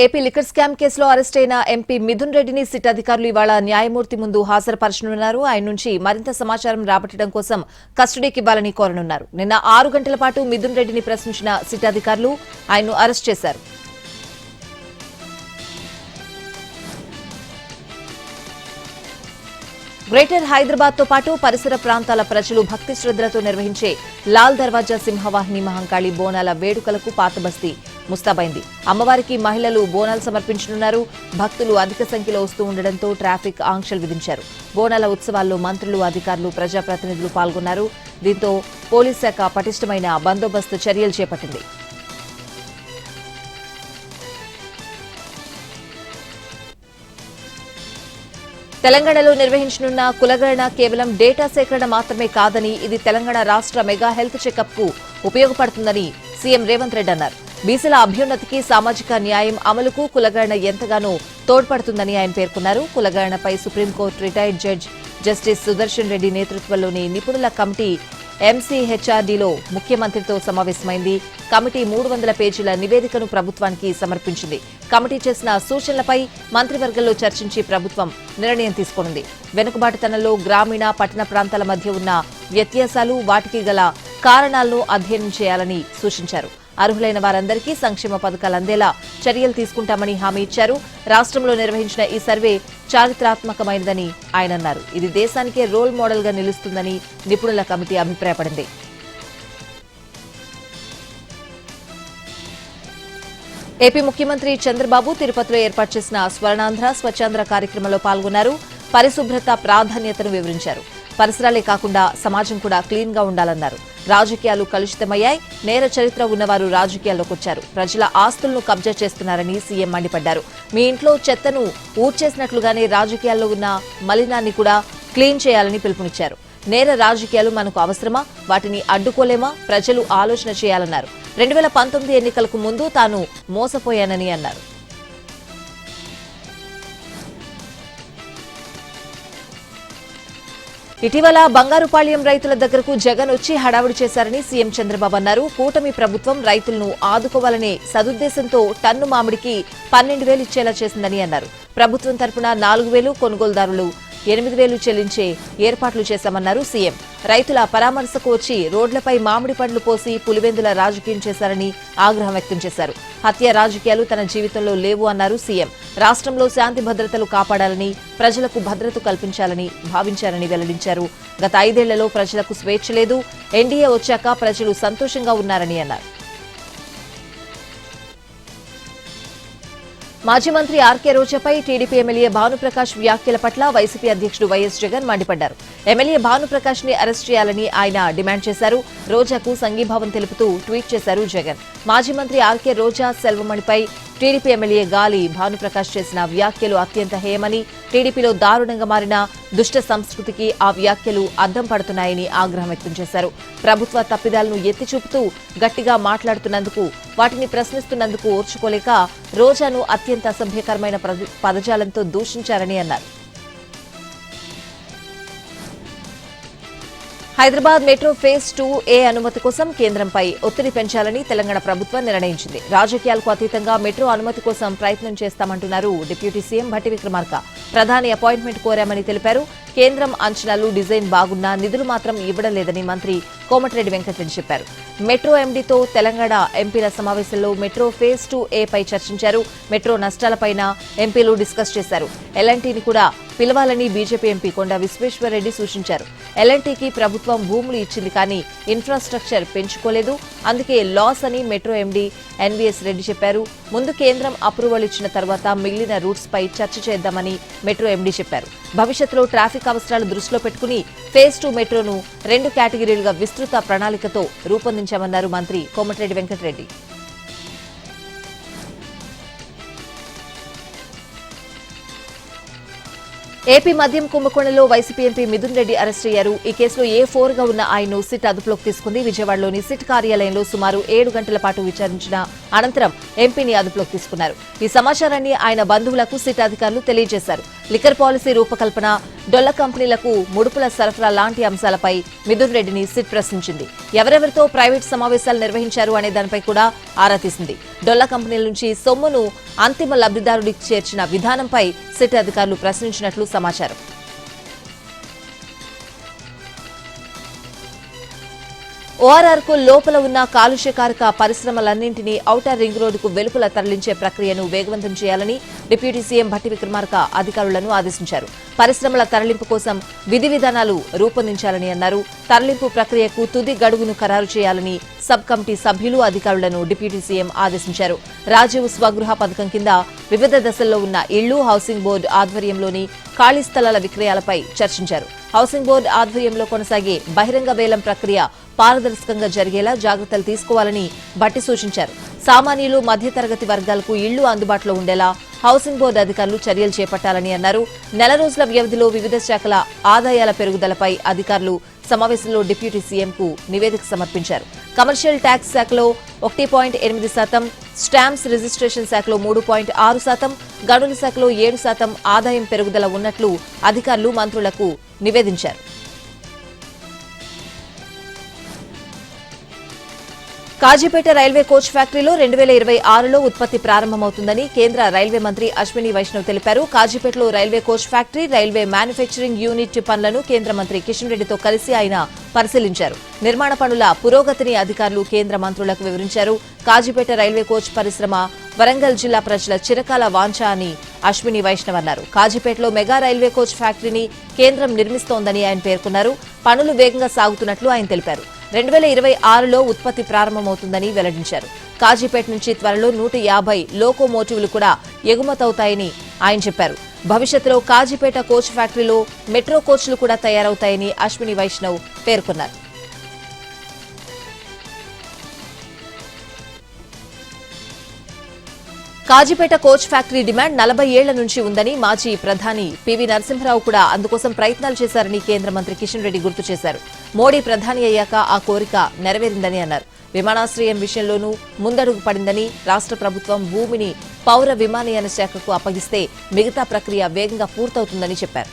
AP liquor scam కేసులో arrest అయిన MP Mithun రెడ్డిని సిట్ అధికారులు ఇవాళ న్యాయమూర్తి ముందు హాజరుపరచనున్నారు. ఆయన నుంచి మరింత సమాచారం రాబట్టడం కోసం కస్టడీకి ఇవ్వాలని కోరనున్నారు. నిన్న 6 గంటల పాటు మిథున్ రెడ్డిని ప్రశ్నించిన సిట్ అధికారులు ఆయన్ను అరెస్ట్ చేశారు. గ్రేటర్ హైదరాబాద్ తో పాటు పరిసర ప్రాంతాల ప్రజలు భక్తి శ్రద్ధలతో నిర్వహించే లాల్ దర్వాజా సింహవాహిని మహంకాళి బోనాల వేడుకలకు పాతబస్తీ ముస్తాబైంది. అమ్మవారికి మహిళలు బోనాలు సమర్పించనున్నారు. భక్తులు అధిక సంఖ్యలో వస్తూ ఉండడంతో ట్రాఫిక్ ఆంక్షలు విధించారు. బోనాల ఉత్సవాల్లో మంత్రులు, అధికారులు, ప్రజాప్రతినిధులు పాల్గొన్నారు. దీంతో పోలీస్ శాఖ పటిష్టమైన బందోబస్తు చర్యలు చేపట్టింది. తెలంగాణలో నిర్వహించనున్న కులగణన కేవలం డేటా సేకరణ మాత్రమే కాదని, ఇది తెలంగాణ రాష్ట్ర మెగా హెల్త్ చెకప్ కు ఉపయోగపడుతుందని సీఎం రేవంత్ రెడ్డి అన్నారు. బీసీల అభ్యున్నతికి, సామాజిక న్యాయం అమలుకు కులగణన ఎంతగానో తోడ్పడుతుందని ఆయన పేర్కొన్నారు. కులగణనపై supreme court retired judge justice Sudarshan Reddy నేతృత్వంలోని నిపుణుల కమిటీ ఎంసీహెచ్ఆర్డీలో ముఖ్యమంత్రితో సమావేశమైంది. కమిటీ 300 పేజీల నివేదికను ప్రభుత్వానికి సమర్పించింది. కమిటీ చేసిన సూచనలపై మంత్రివర్గంలో చర్చించి ప్రభుత్వం నిర్ణయం తీసుకోనుంది. వెనుకబాటుతనంలో గ్రామీణ, పట్టణ ప్రాంతాల మధ్య ఉన్న వ్యత్యాసాలు, వాటికి గల కారణాలను అధ్యయనం చేయాలని సూచించారు. అర్హులైన వారందరికీ సంక్షేమ పథకాలు అందేలా చర్యలు తీసుకుంటామని హామీ ఇచ్చారు. రాష్ట్రంలో నిర్వహించిన ఈ సర్వే చారిత్రాత్మకమైనదని ఆయన అన్నారు. ఇది దేశానికే రోల్ మోడల్ గా నిలుస్తుందని నిపుణుల కమిటీ అభిప్రాయపడింది. ఏపీ ముఖ్యమంత్రి చంద్రబాబు తిరుపతిలో ఏర్పాటు చేసిన స్వర్ణాంధ్ర, స్వచ్ఛాంధ్ర కార్యక్రమంలో పాల్గొన్నారు. పరిశుభ్రత ప్రాధాన్యతను వివరించారు. పరిసరాలే కాకుండా సమాజం కూడా క్లీన్ గా ఉండాలన్నారు. రాజకీయాలు కలుషితమయ్యాయి, నేర చరిత్ర ఉన్నవారు రాజకీయాల్లోకి వచ్చారు. ప్రజల ఆస్తులను కబ్జా చేస్తున్నారని సీఎం మండిపడ్డారు. మీ ఇంట్లో చెత్తను ఊడ్చేసినట్లుగానే రాజకీయాల్లో ఉన్న మలినాన్ని కూడా క్లీన్ చేయాలని పిలుపునిచ్చారు. నేర రాజకీయాలు మనకు అవసరమా? వాటిని అడ్డుకోలేమా? ప్రజలు ఆలోచన చేయాలన్నారు. 2019 ఎన్నికలకు ముందు తాను మోసపోయానని అన్నారు. ఇటీవల బంగారుపాళ్యం రైతుల దగ్గరకు జగన్ వచ్చి హడావుడి చేశారని సీఎం చంద్రబాబు అన్నారు. కూటమి ప్రభుత్వం రైతులను ఆదుకోవాలనే సదుద్దేశంతో టన్ను మామిడికి 12,000 ఇచ్చేలా చేసిందని అన్నారు. ప్రభుత్వం తరపున 4,000, కొనుగోలుదారులు 8,000 చెల్లించే ఏర్పాట్లు చేశామన్నారు సీఎం. రైతుల పరామర్శకు వచ్చి రోడ్లపై మామిడి పండ్లు పోసి పులివెందుల రాజకీయం చేశారని ఆగ్రహం వ్యక్తం చేశారు. హత్య రాజకీయాలు తన జీవితంలో లేవు అన్నారు సీఎం. రాష్ట్రంలో శాంతి భద్రతలు కాపాడాలని, ప్రజలకు భద్రత కల్పించాలని భావించారని వెల్లడించారు. గత 5 ఏళ్లలో ప్రజలకు స్వేచ్ఛ లేదు, ఎన్డీఏ వచ్చాక ప్రజలు సంతోషంగా ఉన్నారని అన్నారు. మాజీ మంత్రి ఆర్కే రోజాపై టీడీపీ ఎమ్మెల్యే భానుప్రకాష్ వ్యాఖ్యల పట్ల వైసీపీ అధ్యక్షుడు వైఎస్ జగన్ మండిపడ్డారు. ఎమ్మెల్యే భానుప్రకాష్ ని అరెస్ట్ చేయాలని ఆయన డిమాండ్ చేశారు. రోజాకు సంఘీభావం తెలుపుతూ ట్వీట్ చేశారు జగన్. మాజీ మంత్రి ఆర్కే రోజా సెల్వమణిపై టీడీపీ ఎమ్మెల్యే గాలి భానుప్రకాష్ చేసిన వ్యాఖ్యలు అత్యంత హేయమని, టీడీపీలో దారుణంగా మారిన దుష్ట సంస్కృతికి ఆ వ్యాఖ్యలు అద్దం పడుతున్నాయని ఆగ్రహం వ్యక్తం చేశారు. ప్రభుత్వ తప్పిదాలను ఎత్తిచూపుతూ గట్టిగా మాట్లాడుతున్నందుకు, వాటిని ప్రశ్నిస్తున్నందుకు ఓర్చుకోలేక రోజాను అత్యంత అసభ్యకరమైన పదజాలంతో దూషించారని అన్నారు. హైదరాబాద్ మెట్రో ఫేజ్ 2A అనుమతి కోసం కేంద్రంపై ఒత్తిడి పెంచాలని తెలంగాణ ప్రభుత్వం నిర్ణయించింది. రాజకీయాలకు అతీతంగా మెట్రో అనుమతి కోసం ప్రయత్నం చేస్తామంటున్నారు డిప్యూటీ సీఎం భట్టి విక్రమార్క. ప్రధాని అపాయింట్మెంట్ కోరామని తెలిపారు. కేంద్రం అంచనాలు, డిజైన్ బాగున్నా నిధులు మాత్రం ఇవ్వడం లేదని మంత్రి కోమటిరెడ్డి వెంకటరెడ్డి చెప్పారు. మెట్రో ఎండీతో తెలంగాణ ఎంపీల సమావేశంలో మెట్రో ఫేజ్ 2A పై చర్చించారు. మెట్రో నష్టాలపైన ఎంపీలు డిస్కస్ చేశారు. ఎల్ఎన్టీని కూడా పిలవాలని బీజేపీ ఎంపీ కొండా విశ్వేశ్వరరెడ్డి సూచించారు. ఎల్ఎన్టీకి ప్రభుత్వం భూములు ఇచ్చింది కానీ ఇన్ఫ్రాస్ట్రక్చర్ పెంచుకోలేదు, అందుకే లాస్ అని మెట్రో ఎండీ ఎన్వీఎస్ రెడ్డి చెప్పారు. ముందు కేంద్రం అప్రూవల్ ఇచ్చిన తర్వాత మిగిలిన రూట్స్ పై చర్చ చేద్దామని మెట్రో ఎండీ చెప్పారు. భవిష్యత్తులో ట్రాఫిక్ అవసరాలు దృష్టిలో పెట్టుకుని ఫేజ్ 2 మెట్రోను 2 కేటగిరీలుగా విస్తృత ప్రణాళికతో రూపొందించామన్నారు మంత్రి కోమటిరెడ్డి వెంకటరెడ్డి. ఏపీ మద్యం కుంభకోణంలో YCP MP Mithun Reddy arrest అయ్యారు. ఈ కేసులో A4 గా ఉన్న ఆయన్ను సిట్ అదుపులోకి తీసుకుంది. విజయవాడలోని సిట్ కార్యాలయంలో సుమారు 7 గంటల పాటు విచారించిన అనంతరం ఎంపీని అదుపులోకి తీసుకున్నారు. ఈ సమాచారాన్ని ఆయన బంధువులకు సిట్ అధికారులు తెలియజేశారు. లిక్కర్ పాలసీ రూపకల్పన, డొల్ల కంపెనీలకు ముడుపుల సరఫరా లాంటి అంశాలపై మిథున్ రెడ్డిని సిట్ ప్రశ్నించింది. ఎవరెవరితో ప్రైవేట్ సమావేశాలు నిర్వహించారు అనే దానిపై కూడా ఆరా తీసింది. డొల్ల కంపెనీల నుంచి సొమ్మును అంతిమ లబ్ధిదారుడికి చేర్చిన విధానంపై సిట్ అధికారులు ప్రశ్నించినట్లు సమాచారం. ఓఆర్ఆర్కు లోపల ఉన్న కాలుష్యకారక పరిశ్రమలన్నింటినీ ఔటర్ రింగ్ రోడ్డుకు వెలుపల తరలించే ప్రక్రియను వేగవంతం చేయాలని డిప్యూటీ సీఎం భట్టి విక్రమార్క అధికారులను ఆదేశించారు. పరిశ్రమల తరలింపు కోసం విధి విధానాలు రూపొందించాలని అన్నారు. తరలింపు ప్రక్రియకు తుది గడువును ఖరారు చేయాలని సబ్ కమిటీ సభ్యులు అధికారులను డిప్యూటీ సీఎం ఆదేశించారు. రాజీవ్ స్వగృహ పథకం కింద వివిధ దశల్లో ఉన్న ఇళ్లు, హౌసింగ్ బోర్డు ఆధ్వర్యంలోని ఖాళీ స్థలాల విక్రయాలపై చర్చించారు. హౌసింగ్ బోర్డు ఆధ్వర్యంలో కొనసాగే బహిరంగ వేలం ప్రక్రియ పారదర్శకంగా జరిగేలా జాగ్రత్తలు తీసుకోవాలని భట్టి సూచించారు. సామాన్యులు, మధ్యతరగతి వర్గాలకు ఇళ్లు అందుబాటులో ఉండేలా హౌసింగ్ బోర్డు అధికారులు చర్యలు చేపట్టాలని అన్నారు. నెల రోజుల వ్యవధిలో వివిధ శాఖల ఆదాయాల పెరుగుదలపై అధికారులు సమావేశంలో డిప్యూటీ సీఎంకు నివేదిక సమర్పించారు. కమర్షియల్ ట్యాక్స్ శాఖలో 1.8%, స్టాంప్స్ రిజిస్ట్రేషన్ శాఖలో 3.6%, గనుల శాఖలో 7% ఆదాయం పెరుగుదల ఉన్నట్లు అధికారులు మంత్రులకు నివేదించారు. కాజీపేట రైల్వే కోచ్ ఫ్యాక్టరీలో 2026లో ఉత్పత్తి ప్రారంభమవుతుందని కేంద్ర రైల్వే మంత్రి అశ్విని వైష్ణవ్ తెలిపారు. కాజీపేటలో railway coach factory, railway manufacturing unit పనులను కేంద్ర మంత్రి కిషన్ రెడ్డితో కలిసి ఆయన పరిశీలించారు. నిర్మాణ పనుల పురోగతిని అధికారులు కేంద్ర మంత్రులకు వివరించారు. కాజీపేట రైల్వే కోచ్ పరిశ్రమ వరంగల్ జిల్లా ప్రజల చిరకాల వాంఛ అని అశ్విని వైష్ణవ్ అన్నారు. కాజీపేటలో మెగా రైల్వే కోచ్ ఫ్యాక్టరీని కేంద్రం నిర్మిస్తోందని ఆయన పేర్కొన్నారు. పనులు వేగంగా సాగుతున్నట్లు ఆయన తెలిపారు. 2026లో ఉత్పత్తి ప్రారంభమవుతుందని వెల్లడించారు. కాజీపేట నుంచి త్వరలో 150 లోకోమోటివ్లు కూడా ఎగుమతవుతాయని ఆయన చెప్పారు. భవిష్యత్తులో కాజీపేట కోచ్ ఫ్యాక్టరీలో మెట్రో కోచ్లు కూడా తయారవుతాయని అశ్విని వైష్ణవ్ పేర్కొన్నారు. కాజీపేట కోచ్ ఫ్యాక్టరీ డిమాండ్ 40 ఏళ్ల నుంచి ఉందని మాజీ ప్రధాని పివి నరసింహరావు కూడా అందుకోసం ప్రయత్నాలు చేశారని కేంద్ర మంత్రి కిషన్ రెడ్డి గుర్తు చేశారు. మోడీ ప్రధాని అయ్యాక ఆ కోరిక నెరవేరిందని అన్నారు. విమానాశ్రయం విషయంలోనూ ముందడుగు పడిందని, రాష్ట్ర ప్రభుత్వం భూమిని పౌర విమానయాన శాఖకు అప్పగిస్తే మిగతా ప్రక్రియ వేగంగా పూర్తవుతుందని చెప్పారు.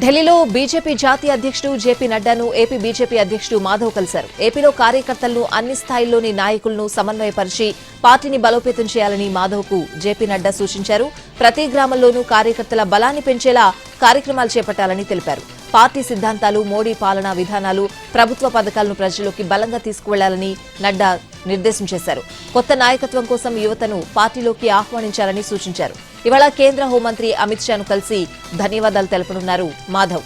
ఢిల్లీలో బీజేపీ జాతీయ అధ్యక్షుడు జేపీ నడ్డాను ఏపీ బీజేపీ అధ్యక్షుడు మాధవ్ కలిశారు. ఏపీలో కార్యకర్తలను, అన్ని స్థాయిల్లోని నాయకులను సమన్వయపరిచి పార్టీని బలోపేతం చేయాలని మాధవ్కు జేపీ నడ్డా సూచించారు. ప్రతి గ్రామంలోనూ కార్యకర్తల బలాన్ని పెంచేలా కార్యక్రమాలు చేపట్టాలని తెలిపారు. పార్టీ సిద్ధాంతాలు, మోడీ పాలనా విధానాలు, ప్రభుత్వ పథకాలను ప్రజల్లోకి బలంగా తీసుకువెళ్లాలని నడ్డా నిర్దేశం చేశారు. కొత్త నాయకత్వం కోసం యువతను పార్టీలోకి ఆహ్వానించాలని సూచించారు. ఇవాళ కేంద్ర హోంమంత్రి అమిత్ షాను కలిసి ధన్యవాదాలు తెలపనున్నారు మాధవ్.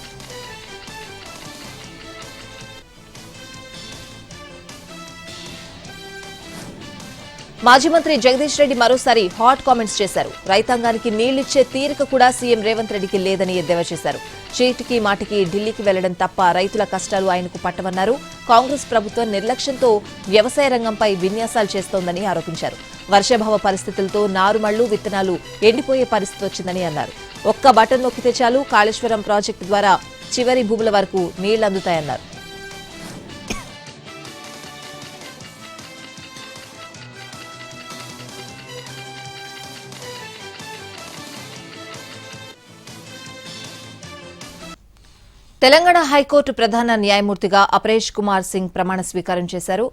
మాజీ మంత్రి జగదీష్ రెడ్డి మరోసారి హాట్ కామెంట్స్ చేశారు. రైతాంగానికి నీళ్లిచ్చే తీరిక కూడా సీఎం రేవంత్ రెడ్డికి లేదని ఎద్దేవా చేశారు. చీటికి మాటికి ఢిల్లీకి వెళ్లడం తప్ప రైతుల కష్టాలు ఆయనకు పట్టవన్నారు. కాంగ్రెస్ ప్రభుత్వం నిర్లక్ష్యంతో వ్యవసాయ రంగంపై విన్యాసాలు చేస్తోందని ఆరోపించారు. వర్షాభావ పరిస్థితులతో నారుమళ్లు, విత్తనాలు ఎండిపోయే పరిస్థితి వచ్చిందని అన్నారు. ఒక్క బటన్ నొక్కితే చాలు కాళేశ్వరం ప్రాజెక్టు ద్వారా చివరి భూముల వరకు నీళ్లందుతాయన్నారు. తెలంగాణ హైకోర్టు ప్రధాన న్యాయమూర్తిగా అపరేష్ కుమార్ సింగ్ ప్రమాణ స్వీకారం చేశారు.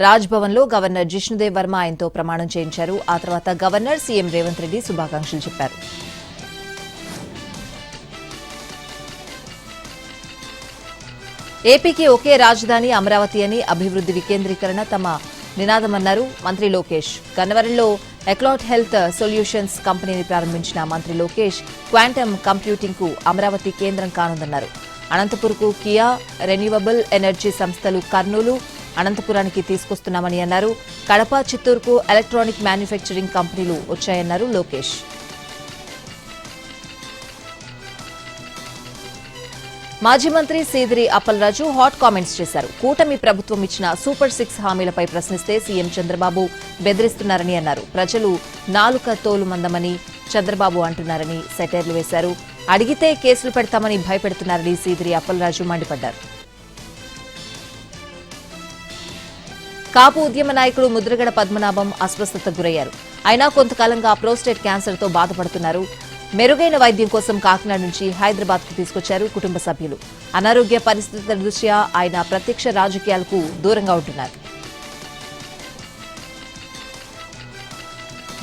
రాజ్భవన్లో గవర్నర్ జిష్ణుదేవ్ వర్మ ఆయనతో ప్రమాణం చేయించారు. ఆ తర్వాత గవర్నర్ సీఎం రేవంత్ రెడ్డి శుభాకాంక్షలు చెప్పారు. ఏపీకి ఒకే రాజధాని అమరావతి అని, అభివృద్ది వికేంద్రీకరణ తమ నినాదమన్నారు మంత్రి లోకేష్. గన్నవరంలో ఎక్లాట్ హెల్త్ సొల్యూషన్స్ కంపెనీని ప్రారంభించిన మంత్రి లోకేష్ క్వాంటమ్ కంప్యూటింగ్ కు అమరావతి కేంద్రం కానుందన్నారు. అనంతపూర్కు కియా, రెన్యూవబుల్ ఎనర్జీ సంస్థలు కర్నూలు, అనంతపురానికి తీసుకొస్తున్నామని అన్నారు. కడప, చిత్తూరుకు ఎలక్ట్రానిక్ మ్యానుఫ్యాక్చరింగ్ కంపెనీలు వచ్చాయన్నారు లోకేష్. మాజీ మంత్రి సీదిరి అప్పలరాజు హాట్ కామెంట్స్ చేశారు. కూటమి ప్రభుత్వం ఇచ్చిన సూపర్ 6 హామీలపై ప్రశ్నిస్తే సీఎం చంద్రబాబు బెదిరిస్తున్నారని అన్నారు. ప్రజలు నాలుక తోలు మందమని చంద్రబాబు అంటున్నారని సెటైర్లు వేశారు. అడిగితే కేసులు పెడతామని భయపెడుతున్నారని సీదిరి అప్పలరాజు మండిపడ్డారు. కాపు ఉద్యమ నాయకుడు ముద్రగడ పద్మనాభం అస్వస్థతకు గురయ్యారు. అయినా కొంతకాలంగా ప్రోస్టేట్ క్యాన్సర్తో బాధపడుతున్నారు. మెరుగైన వైద్యం కోసం కాకినాడ నుంచి హైదరాబాద్కు తీసుకొచ్చారు కుటుంబ సభ్యులు. అనారోగ్య పరిస్థితుల దృష్ట్యా ఆయన ప్రత్యక్ష రాజకీయాలకు దూరంగా ఉంటున్నారు.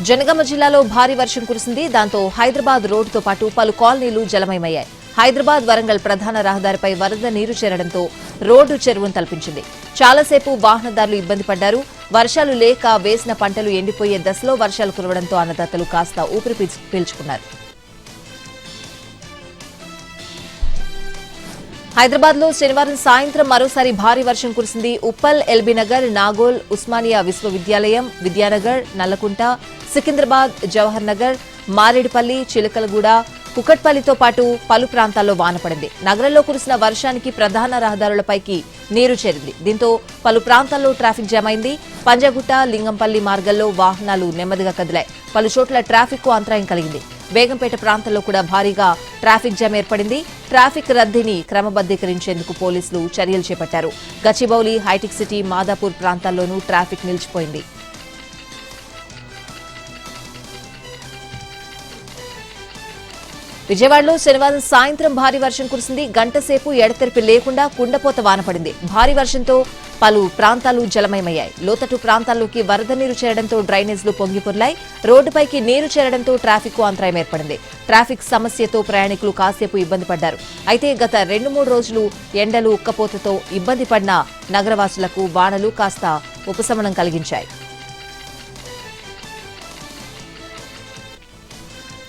జనగామ జిల్లాలో భారీ వర్షం కురిసింది. దాంతో హైదరాబాద్ రోడ్డుతో పాటు పలు కాలనీలు జలమయమయ్యాయి. హైదరాబాద్ వరంగల్ ప్రధాన రహదారిపై వరద నీరు చేరడంతో రోడ్డు చెరువును తలపించింది. చాలాసేపు వాహనదారులు ఇబ్బంది పడ్డారు. వర్షాలు లేక వేసిన పంటలు ఎండిపోయే దశలో వర్షాలు కురవడంతో అన్నదాతలు కాస్త ఊపిరి పీల్చుకున్నారు. హైదరాబాద్ లో శనివారం సాయంత్రం మరోసారి భారీ వర్షం కురిసింది. ఉప్పల్, ఎల్బీనగర్, నాగోల్, ఉస్మానియా విశ్వవిద్యాలయం, విద్యానగర్, నల్లకుంట, సికింద్రాబాద్, జవహర్ నగర్, మారేడుపల్లి, చిలకలగూడ, కుకట్పల్లితో పాటు పలు ప్రాంతాల్లో వాన పడింది. నగరంలో కురిసిన వర్షానికి ప్రధాన రహదారులపైకి నీరు చేరింది. దీంతో పలు ప్రాంతాల్లో ట్రాఫిక్ జామ్ అయింది. పంజగుట్ట, లింగంపల్లి మార్గాల్లో వాహనాలు నెమ్మదిగా కదిలాయి. పలు చోట్ల ట్రాఫిక్ కు అంతరాయం కలిగింది. బేగంపేట ప్రాంతంలో కూడా భారీగా ట్రాఫిక్ జామ్ ఏర్పడింది. ట్రాఫిక్ రద్దీని క్రమబద్దీకరించేందుకు పోలీసులు చర్యలు చేపట్టారు. గచ్చిబౌలి, హైటెక్ సిటీ, మాదాపూర్ ప్రాంతాల్లోనూ ట్రాఫిక్ నిలిచిపోయింది. విజయవాడలో శనివారం సాయంత్రం భారీ వర్షం కురిసింది. గంటసేపు ఎడతెరిపి లేకుండా కుండపోత వాన పడింది. భారీ వర్షంతో పలు ప్రాంతాలు జలమయమయ్యాయి. లోతట్టు ప్రాంతాల్లోకి వరద నీరు చేరడంతో డ్రైనేజ్లు పొంగిపొర్లాయి. రోడ్డుపైకి నీరు చేరడంతో ట్రాఫిక్ కు అంతరాయం ఏర్పడింది. ట్రాఫిక్ సమస్యతో ప్రయాణికులు కాసేపు ఇబ్బంది పడ్డారు. అయితే గత 2-3 రోజులు ఎండలు, ఉక్కపోతతో ఇబ్బంది పడిన నగరవాసులకు వానలు కాస్త ఉపశమనం కలిగించాయి.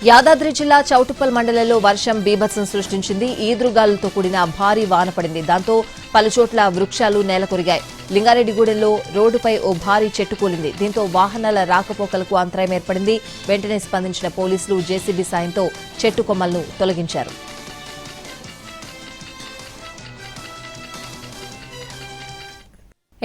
యాదాద్రి జిల్లా చౌటుప్పల్ మండలంలో వర్షం బీభత్సం సృష్టించింది. ఈదురుగాలులతో కూడిన భారీ వాన పడింది. దాంతో పలుచోట్ల వృక్షాలు నేలకొరిగాయి. లింగారెడ్డిగూడెంలో రోడ్డుపై ఓ భారీ చెట్టు కూలింది. దీంతో వాహనాల రాకపోకలకు అంతరాయం ఏర్పడింది. వెంటనే స్పందించిన పోలీసులు జేసీబీ సాయంతో చెట్టు కొమ్మలను తొలగించారు.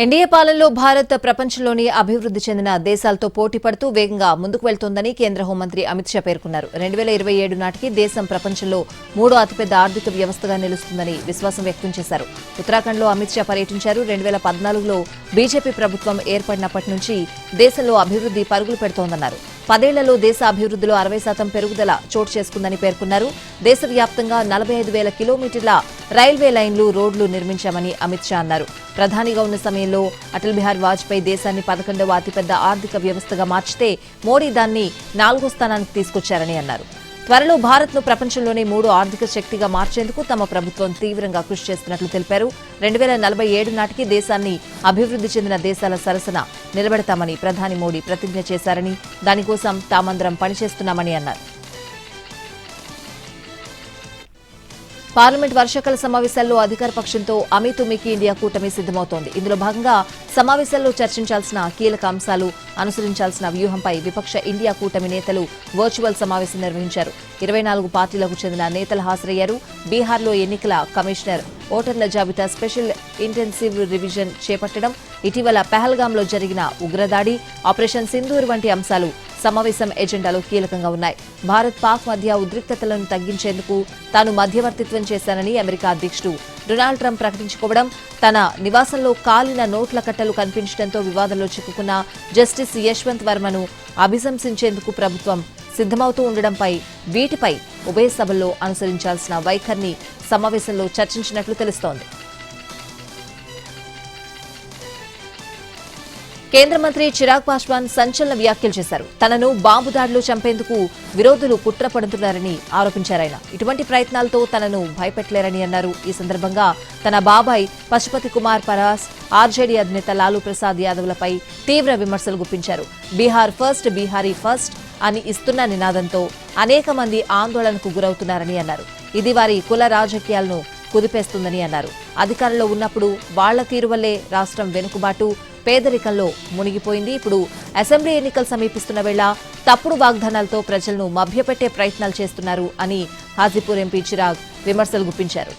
ఎన్డీఏ పాలనలో భారత్ ప్రపంచంలోని అభివృద్ధి చెందిన దేశాలతో పోటీ పడుతూ వేగంగా ముందుకు వెళ్తోందని కేంద్ర హోంమంత్రి అమిత్ షా పేర్కొన్నారు. 2027 నాటికి దేశం ప్రపంచంలో 3వ అతిపెద్ద ఆర్థిక వ్యవస్థగా నిలుస్తుందని విశ్వాసం వ్యక్తం చేశారు. ఉత్తరాఖండ్లో అమిత్ షా పర్యటించారు. 2014లో బీజేపీ ప్రభుత్వం ఏర్పడినప్పటి నుంచి దేశంలో అభివృద్ధి పరుగులు పెడుతోందన్నారు. 10 ఏళ్లలో దేశ అభివృద్ధిలో 60% పెరుగుదల చోటు చేసుకుందని పేర్కొన్నారు. దేశవ్యాప్తంగా 45,000 కిలోమీటర్ల రైల్వే లైన్లు, రోడ్లు నిర్మించామని అమిత్ షా అన్నారు. ప్రధానిగా ఉన్న సమయంలో అటల్ బిహారీ వాజ్పేయి దేశాన్ని 11వ అతిపెద్ద ఆర్థిక వ్యవస్థగా మార్చితే మోడీ దాన్ని 4వ స్థానానికి తీసుకొచ్చారని అన్నారు. త్వరలో భారత్ను ప్రపంచంలోనే 3వ ఆర్థిక శక్తిగా మార్చేందుకు తమ ప్రభుత్వం తీవ్రంగా కృషి చేస్తున్నట్లు తెలిపారు. 2047 నాటికి దేశాన్ని అభివృద్ధి చెందిన దేశాల సరసన నిలబెడతామని ప్రధాని మోడీ ప్రతిజ్ఞ చేశారని, దానికోసం తామందరం పనిచేస్తున్నామని అన్నారు. పార్లమెంట్ వర్షాకాల సమావేశాల్లో అధికార పక్షంతో అమీతుమీకి ఇండియా కూటమి సిద్దమవుతోంది. ఇందులో భాగంగా సమావేశాల్లో చర్చించాల్సిన కీలక అంశాలు, అనుసరించాల్సిన వ్యూహంపై విపక్ష ఇండియా కూటమి నేతలు వర్చువల్ సమావేశం నిర్వహించారు. 24 పార్టీలకు చెందిన నేతలు హాజరయ్యారు. బీహార్లో ఎన్నికల కమిషనర్ ఓటర్ల జాబితా స్పెషల్ ఇంటెన్సివ్ రివిజన్ చేపట్టడం, ఇటీవల పహల్గాంలో జరిగిన ఉగ్రదాడి, ఆపరేషన్ సింధూర్ వంటి అంశాలు సమావేశం ఎజెండాలో కీలకంగా ఉన్నాయి. భారత్ పాక్ మధ్య ఉద్రిక్తతలను తగ్గించేందుకు తాను మధ్యవర్తిత్వం చేశానని అమెరికా అధ్యక్షుడు డొనాల్డ్ ట్రంప్ ప్రకటించుకోవడం, తన నివాసంలో కాలిన నోట్ల కట్టలు కనిపించడంతో వివాదంలో చిక్కుకున్న జస్టిస్ యశ్వంత్ వర్మను అభిశంసించేందుకు ప్రభుత్వం సిద్దమవుతూ ఉండడంపై వీటిపై ఉభయ సభల్లో అనుసరించాల్సిన వైఖరిని సమావేశంలో చర్చించినట్లు తెలుస్తోంది. కేంద్ర మంత్రి చిరాగ్ పాస్వాన్ సంచలన వ్యాఖ్యలు చేశారు. తనను బాంబు దాడిలో చంపేందుకు విరోధులు కుట్ర పడుతున్నారని ఆరోపించారాయన. ఇటువంటి ప్రయత్నాలతో తనను భయపెట్టలేరని అన్నారు. ఈ సందర్భంగా తన బాబాయ్ పశుపతి కుమార్ పరాస్, ఆర్జేడీ అధినేత లాలూ ప్రసాద్ యాదవ్లపై తీవ్ర విమర్శలు గుప్పించారు. బీహార్ ఫస్ట్, బీహారీ ఫస్ట్ అని ఇస్తున్న నినాదంతో అనేక మంది ఆందోళనకు గురవుతున్నారని అన్నారు. ఇది వారి కుల రాజకీయాలను కుదిపేస్తుందని అన్నారు. అధికారంలో ఉన్నప్పుడు వాళ్ల తీరు వల్లే రాష్ట్రం వెనుకబాటు, పేదరికంలో మునిగిపోయింది. ఇప్పుడు అసెంబ్లీ ఎన్నికలు సమీపిస్తున్న వేళ తప్పుడు వాగ్దానాలతో ప్రజలను మభ్యపెట్టే ప్రయత్నాలు చేస్తున్నారు అని హాజీపూర్ ఎంపీ చిరాగ్ విమర్శలు గుప్పించారు.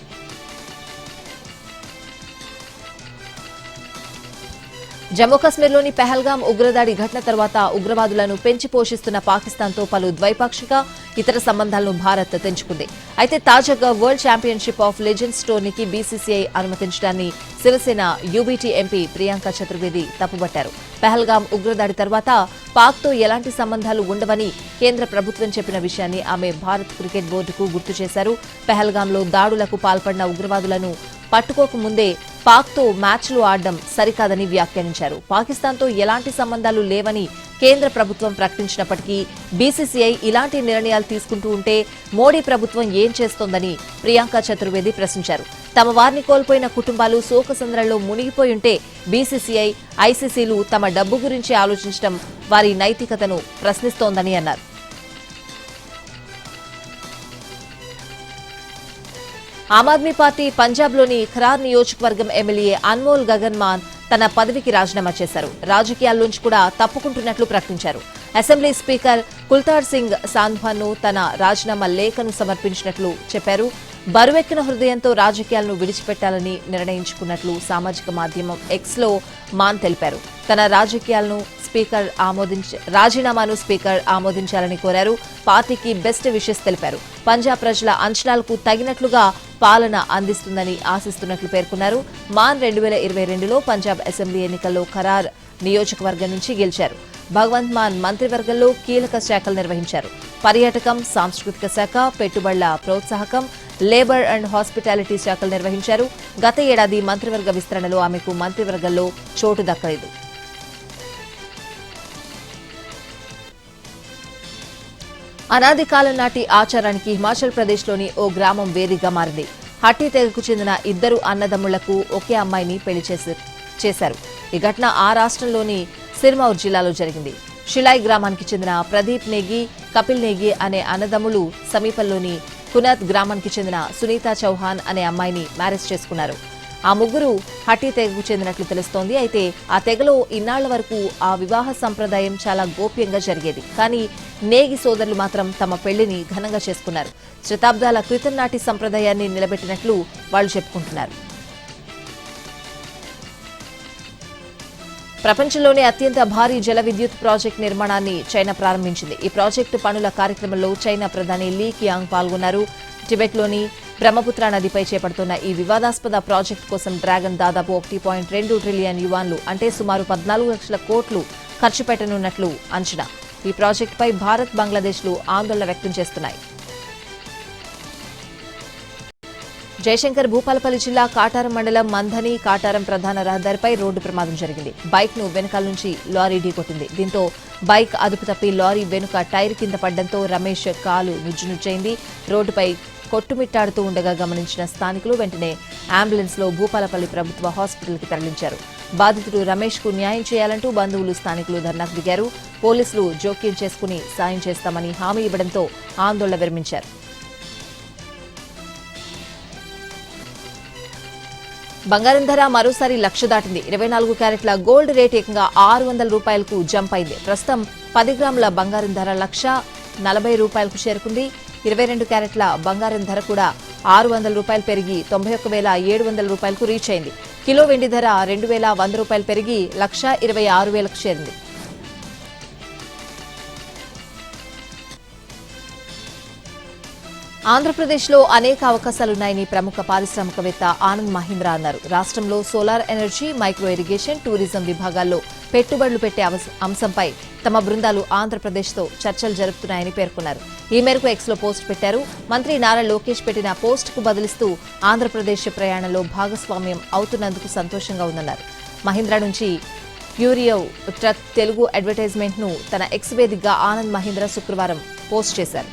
జమ్మూ కశ్మీర్లోని పెహల్గాం ఉగ్రదాడి ఘటన తర్వాత ఉగ్రవాదులను పెంచి పోషిస్తున్న పాకిస్తాన్తో పలు ద్వైపాక్షిక ఇతర సంబంధాలను భారత్ తెంచుకుంది. అయితే తాజాగా వరల్డ్ ఛాంపియన్షిప్ ఆఫ్ లెజెండ్స్ టోర్నీకి బీసీసీఐ అనుమతించడాన్ని శివసేన యూబీటీ ఎంపీ ప్రియాంక చతుర్వేది తప్పుబట్టారు. పెహల్గాం ఉగ్రదాడి తర్వాత పాక్తో ఎలాంటి సంబంధాలు ఉండవని కేంద్ర ప్రభుత్వం చెప్పిన విషయాన్ని ఆమె భారత్ క్రికెట్ బోర్డుకు గుర్తు చేశారు. పెహల్గాంలో దాడులకు పాల్పడిన ఉగ్రవాదులను పట్టుకోకముందే పాక్తో మ్యాచ్లు ఆడడం సరికాదని వ్యాఖ్యానించారు. పాకిస్తాన్తో ఎలాంటి సంబంధాలు లేవని కేంద్ర ప్రభుత్వం ప్రకటించినప్పటికీ బీసీసీఐ ఇలాంటి నిర్ణయాలు తీసుకుంటూ ఉంటే మోడీ ప్రభుత్వం ఏం చేస్తోందని ప్రియాంక చతుర్వేది ప్రశ్నించారు. తమ వారిని కోల్పోయిన కుటుంబాలు శోకసంద్రంలో మునిగిపోయి ఉంటే బీసీసీఐ, ఐసీసీలు తమ డబ్బు గురించి ఆలోచించడం వారి నైతికతను ప్రశ్నిస్తోందని అన్నారు. ఆమ్ ఆద్మీ పార్టీ పంజాబ్లోని ఖరార్ నియోజకవర్గం ఎమ్మెల్యే అన్మోల్ గగన్ మాన్ తన పదవికి రాజీనామా చేశారు. రాజకీయాల్లోంచి కూడా తప్పుకుంటున్నట్లు ప్రకటించారు. అసెంబ్లీ స్పీకర్ కుల్తార్ సింగ్ సాంధ్వాను తన రాజీనామా లేఖను సమర్పించినట్లు చెప్పారు. బరువెక్కిన హృదయంతో రాజకీయాలను విడిచిపెట్టాలని నిర్ణయించుకున్నట్లు సామాజిక మాధ్యమం ఎక్స్లో మాన్ తెలిపారు. తన రాజీనామాను స్పీకర్ ఆమోదించాలని కోరారు. పార్టీకి బెస్ట్ విషెస్ తెలిపారు. పంజాబ్ ప్రజల అంచనాలకు తగినట్లుగా పాలన అందిస్తుందని ఆశిస్తున్నట్లు పేర్కొన్నారు. మాన్ 2022లో పంజాబ్ అసెంబ్లీ ఎన్నికల్లో ఖరార్ నియోజకవర్గం నుంచి గెలిచారు. భగవంత్ మాన్ మంత్రివర్గంలో కీలక శాఖలు నిర్వహించారు. పర్యాటకం, సాంస్కృతిక శాఖ, పెట్టుబడుల ప్రోత్సాహకం, లేబర్ అండ్ హాస్పిటాలిటీ శాఖలు నిర్వహించారు. గత ఏడాది మంత్రివర్గ విస్తరణలో ఆమెకు మంత్రివర్గంలో చోటు దక్కలేదు. అనాది కాలం నాటి ఆచారానికి హిమాచల్ ప్రదేశ్లోని ఓ గ్రామం వేదికగా మారింది. హట్టి తెగకు చెందిన ఇద్దరు అన్నదమ్ముళ్లకు ఒకే అమ్మాయిని పెళ్లి చేశారు. ఈ ఘటన ఆ రాష్ట్రంలోని సిర్మౌర్ జిల్లాలో జరిగింది. షిలాయ్ గ్రామానికి చెందిన ప్రదీప్ నేగి, కపిల్ నేగి అనే అన్నదమ్ములు సమీపంలోని కునత్ గ్రామానికి చెందిన సునీత చౌహాన్ అనే అమ్మాయిని మ్యారేజ్ చేసుకున్నారు. ఆ ముగ్గురు హట్టి తెగకు చెందినట్లు తెలుస్తోంది. అయితే ఆ తెగలో ఇన్నాళ్ల వరకు ఆ వివాహ సంప్రదాయం చాలా గోప్యంగా జరిగేది. కానీ నేగి సోదరులు మాత్రం తమ పెళ్లిని ఘనంగా చేసుకున్నారు. శతాబ్దాల క్రితం నాటి సంప్రదాయాన్ని నిలబెట్టినట్లు వాళ్లు చెప్పుకుంటున్నారు. ప్రపంచంలోనే అత్యంత భారీ జల విద్యుత్ ప్రాజెక్టు నిర్మాణాన్ని చైనా ప్రారంభించింది. ఈ ప్రాజెక్టు పనుల కార్యక్రమంలో చైనా ప్రధాని లీ కియాంగ్ పాల్గొన్నారు. టిబెట్లోని బ్రహ్మపుత్ర నదిపై చేపడుతున్న ఈ వివాదాస్పద ప్రాజెక్టు కోసం డ్రాగన్ దాదాపు 1.2 ట్రిలియన్ యువాన్లు అంటే సుమారు 14 లక్షల కోట్లు ఖర్చు పెట్టనున్నట్లు అంచనా. ఈ ప్రాజెక్టుపై భారత్, బంగ్లాదేశ్లు ఆందోళన వ్యక్తం చేస్తున్నాయి. జయశంకర్ భూపాలపల్లి జిల్లా కాటారం మండలం మంధని కాటారం ప్రధాన రహదారిపై రోడ్డు ప్రమాదం జరిగింది. బైక్ ను వెనకాల నుంచి లారీ ఢీకొట్టింది. దీంతో బైక్ అదుపు తప్పి లారీ వెనుక టైర్ కింద పడ్డంతో రమేష్ కాలు నుజ్జునుజ్జైంది. రోడ్డుపై కొట్టుమిట్టాడుతూ ఉండగా గమనించిన స్థానికులు వెంటనే అంబులెన్స్ లో భూపాలపల్లి ప్రభుత్వ హాస్పిటల్కి తరలించారు. బాధితుడు రమేష్ కు న్యాయం చేయాలంటూ బంధువులు, స్థానికులు ధర్నాకు దిగారు. పోలీసులు జోక్యం చేసుకుని సాయం చేస్తామని హామీ ఇవ్వడంతో ఆందోళన విరమించారు. బంగారం ధర మరోసారి 1,00,000 దాటింది. 24 క్యారెట్ల గోల్డ్ రేట్ ఏకంగా 600 రూపాయలకు జంప్ అయింది. ప్రస్తుతం 10 గ్రాముల బంగారం ధర ₹1,40,000 చేరుకుంది. 22 క్యారెట్ల బంగారం ధర కూడా 600 రూపాయలు పెరిగి 91,700 రూపాయలకు రీచ్ అయింది. కిలో వెండి ధర ₹2,100 పెరిగి 1,26,000కు చేరింది. ఆంధ్రప్రదేశ్లో అనేక అవకాశాలున్నాయని ప్రముఖ పారిశ్రామికవేత్త ఆనంద్ మహీంద్రా అన్నారు. రాష్ట్రంలో solar energy, micro irrigation, tourism విభాగాల్లో పెట్టుబడులు పెట్టే అంశంపై తమ బృందాలు ఆంధ్రప్రదేశ్తో చర్చలు జరుపుతున్నాయని పేర్కొన్నారు. ఈ మేరకు ఎక్స్లో పోస్ట్ పెట్టారు. మంత్రి నారా లోకేష్ పెట్టిన పోస్టుకు బదులిస్తూ ఆంధ్రప్రదేశ్ ప్రయాణంలో భాగస్వామ్యం అవుతున్నందుకు సంతోషంగా ఉందన్నారు. మహీంద్రా నుంచి ప్యూరియో ట్రక్ తెలుగు అడ్వర్టైజ్మెంట్ ను తన ఎక్స్ వేదికగా ఆనంద్ మహీంద్రా శుక్రవారం పోస్ట్ చేశారు.